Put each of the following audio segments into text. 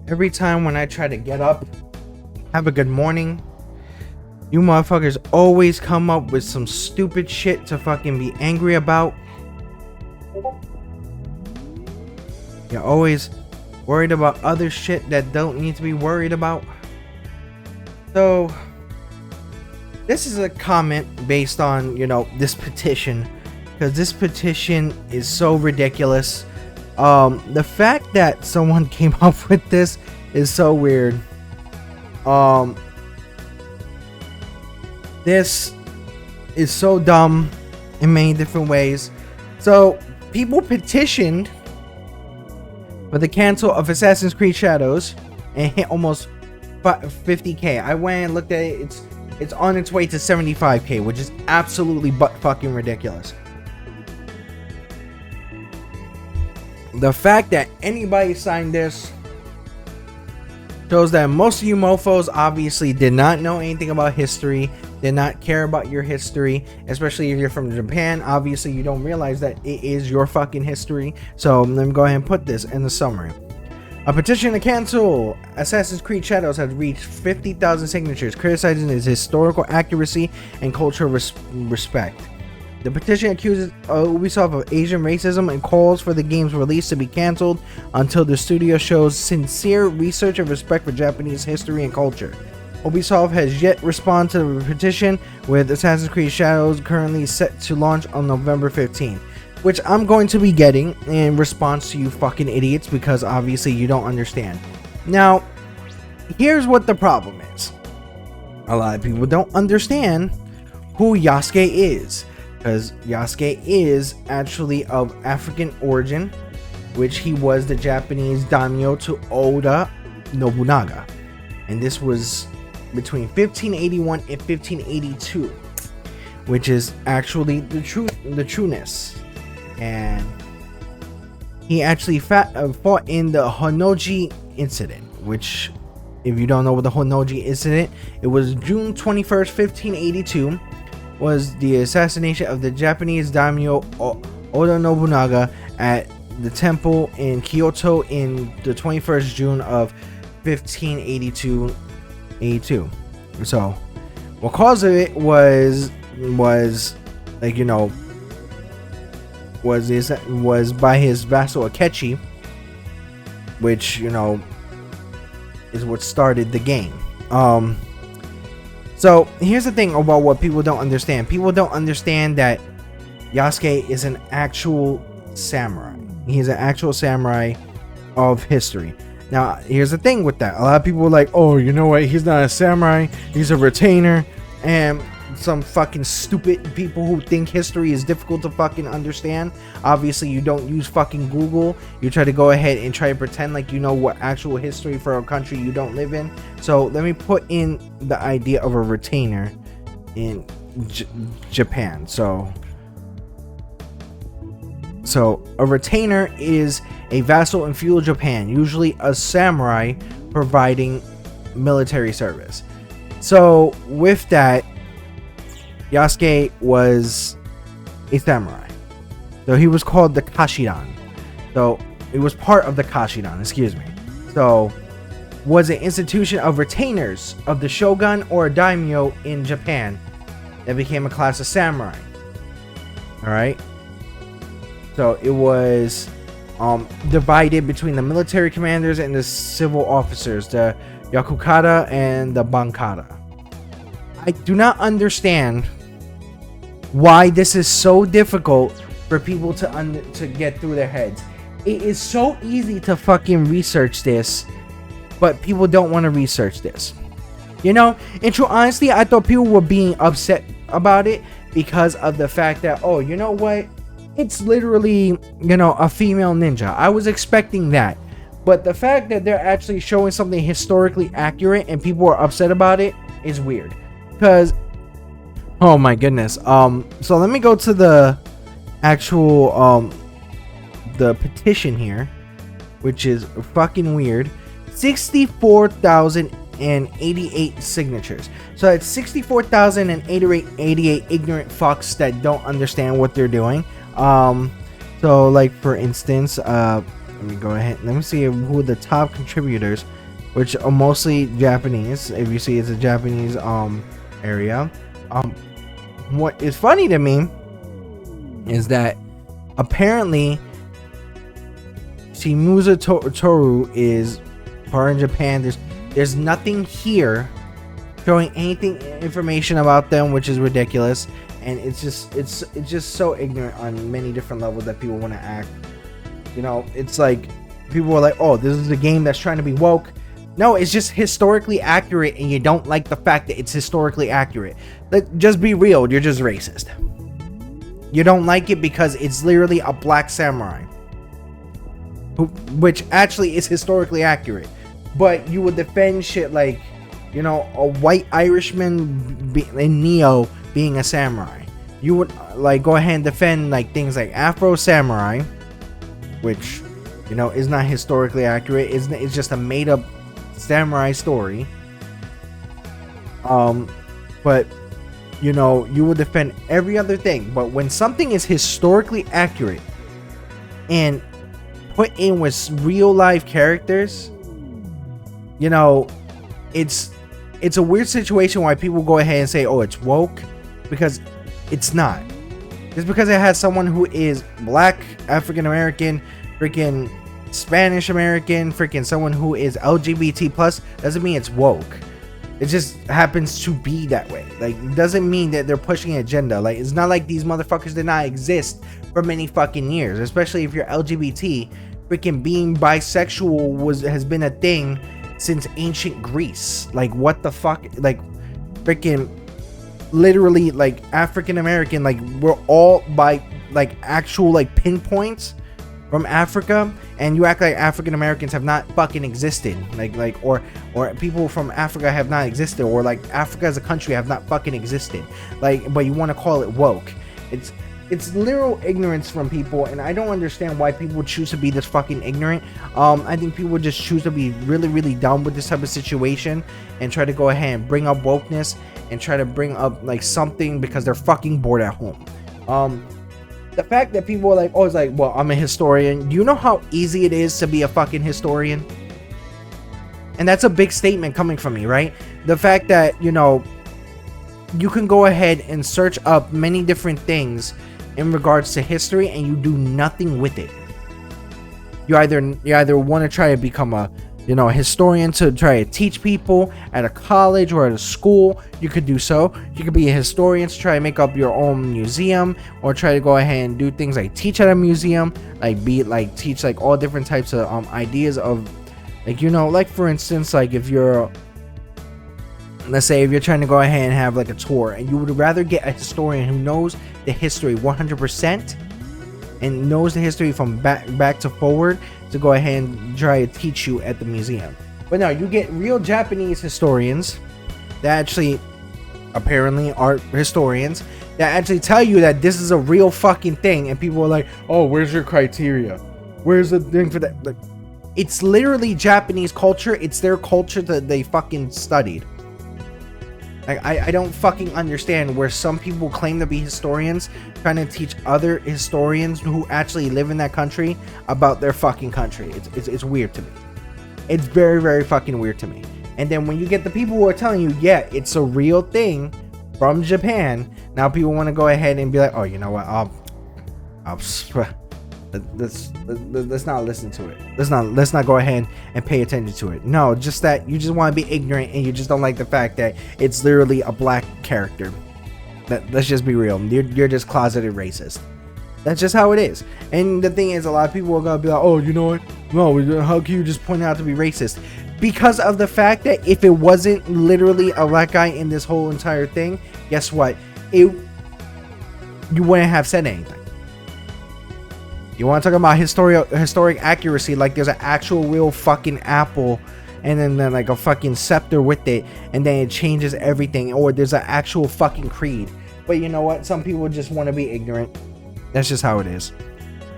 Every time when I try to get up, have a good morning, you motherfuckers always come up with some stupid shit to fucking be angry about. You're always worried about other shit that don't need to be worried about. So this is a comment based on, this petition, because this petition is so ridiculous. The fact that someone came up with this is so weird. This is so dumb in many different ways. So people petitioned for the cancel of Assassin's Creed Shadows and hit almost 50k. I went and looked at it. It's on its way to 75k, which is absolutely fucking ridiculous. The fact that anybody signed this shows that most of you mofos obviously did not know anything about history, did not care about your history, especially if you're from Japan. Obviously, you don't realize that it is your fucking history. So let me go ahead and put this in the summary. A petition to cancel Assassin's Creed Shadows has reached 50,000 signatures, criticizing its historical accuracy and cultural respect. The petition accuses Ubisoft of Asian racism and calls for the game's release to be cancelled until the studio shows sincere research and respect for Japanese history and culture. Ubisoft has yet responded to the petition, with Assassin's Creed Shadows currently set to launch on November 15th, which I'm going to be getting in response to you fucking idiots, because obviously you don't understand. Now, here's what the problem is. A lot of people don't understand who Yasuke is, because Yasuke is actually of African origin, which he was the Japanese daimyo to Oda Nobunaga, and this was between 1581 and 1582, which is actually the trueness. And he actually fought in the Honnoji incident, which, if you don't know what the Honnoji incident, it was June 21st, 1582, was the assassination of the Japanese daimyo Oda Nobunaga at the temple in Kyoto in the 21st June of 1582. So what caused it was by his vassal Akechi, which is what started the game. So here's the thing about what people don't understand. People don't understand that Yasuke is an actual samurai. He's an actual samurai of history. Now, here's the thing with that. A lot of people are like, oh, you know what? He's not a samurai. He's a retainer. And some fucking stupid people who think history is difficult to fucking understand. Obviously, you don't use fucking Google. You try to go ahead and try to pretend like you know what actual history for a country you don't live in. So let me put in the idea of a retainer in Japan. So a retainer is a vassal in feudal Japan, usually a samurai providing military service. So with that, Yasuke was a samurai. So he was called the Kashidan. So it was part of the Kashidan, excuse me. So was an institution of retainers of the shogun or daimyo in Japan that became a class of samurai. Alright. So it was divided between the military commanders and the civil officers, the Yakukata and the Bankata. I do not understand why this is so difficult for people to get through their heads. It is so easy to fucking research this, but people don't want to research this. In true honesty, I thought people were being upset about it because of the fact that, oh, you know what? It's literally, a female ninja. I was expecting that. But the fact that they're actually showing something historically accurate and people are upset about it is weird. Because, oh my goodness. So let me go to the actual, the petition here, which is fucking weird. 64,088 signatures. So it's 64,088 ignorant fucks that don't understand what they're doing. So like for instance, let me go ahead. Let me see who the top contributors, which are mostly Japanese. If you see, it's a Japanese area. What is funny to me is that apparently Shimuza Toru is part in Japan. There's nothing here showing anything information about them, which is ridiculous, and it's just so ignorant on many different levels that people want to act. You know, it's like people are like, oh, this is a game that's trying to be woke. No, it's just historically accurate, and you don't like the fact that it's historically accurate. Just be real, you're just racist. You don't like it because it's literally a black samurai, which actually is historically accurate. But you would defend shit like, you know, a white Irishman in Neo being a samurai. You would like go ahead and defend like things like Afro Samurai, which, you know, is not historically accurate. It's just a made up samurai story. But you know, you would defend every other thing. But when something is historically accurate and put in with real life characters, you know, it's a weird situation why people go ahead and say, oh, it's woke, because it's not. Just because it has someone who is black, African American, freaking Spanish American, freaking someone who is LGBT plus, doesn't mean it's woke. It just happens to be that way. Like, doesn't mean that they're pushing an agenda. Like, it's not like these motherfuckers did not exist for many fucking years, especially if you're LGBT. Freaking being bisexual has been a thing since ancient Greece. Like, what the fuck? Like, freaking literally, like, African American, like, we're all by like actual like pinpoints from Africa, and you act like African Americans have not fucking existed, or people from Africa have not existed, or like Africa as a country have not fucking existed, like, but you want to call it woke. It's literal ignorance from people, and I don't understand why people would choose to be this fucking ignorant. I think people would just choose to be really, really dumb with this type of situation and try to go ahead and bring up wokeness and try to bring up like something because they're fucking bored at home. The fact that people are like, oh, it's like, well, I'm a historian. Do you know how easy it is to be a fucking historian? And that's a big statement coming from me, right? The fact that, you know, you can go ahead and search up many different things in regards to history and you do nothing with it. You either want to try to become a, you know, a historian to try to teach people at a college or at a school. You could do so. You could be a historian to try to make up your own museum, or try to go ahead and do things like teach at a museum, like teach like all different types of ideas of, like, you know, like for instance, like if you're, let's say if you're trying to go ahead and have like a tour, and you would rather get a historian who knows the history 100% and knows the history from back to forward to go ahead and try to teach you at the museum. But no, you get real Japanese historians that actually apparently are historians that actually tell you that this is a real fucking thing, and people are like, oh, where's your criteria? Where's the thing for that? Like, it's literally Japanese culture. It's their culture that they fucking studied. Like, I don't fucking understand where some people claim to be historians trying to teach other historians who actually live in that country about their fucking country. It's weird to me. It's very, very fucking weird to me. And then when you get the people who are telling you, yeah, it's a real thing from Japan, now people want to go ahead and be like, oh, you know what, let's not listen to it. Let's not go ahead and pay attention to it. No, just that you just want to be ignorant and you just don't like the fact that it's literally a black character. Let's just be real. You're just closeted racist. That's just how it is. And the thing is, a lot of people are gonna be like, oh, you know what? No, how can you just point out to be racist? Because of the fact that if it wasn't literally a black guy in this whole entire thing, guess what? You wouldn't have said anything. You want to talk about historic accuracy, like there's an actual real fucking apple and then like a fucking scepter with it, and then it changes everything, or there's an actual fucking creed. But you know what? Some people just want to be ignorant. That's just how it is.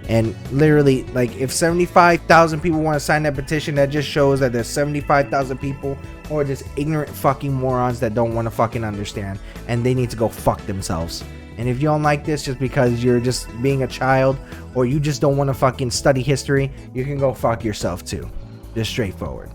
And literally, like, if 75,000 people want to sign that petition, that just shows that there's 75,000 people who are just ignorant fucking morons that don't want to fucking understand, and they need to go fuck themselves. And if you don't like this just because you're just being a child or you just don't want to fucking study history, you can go fuck yourself too. Just straightforward.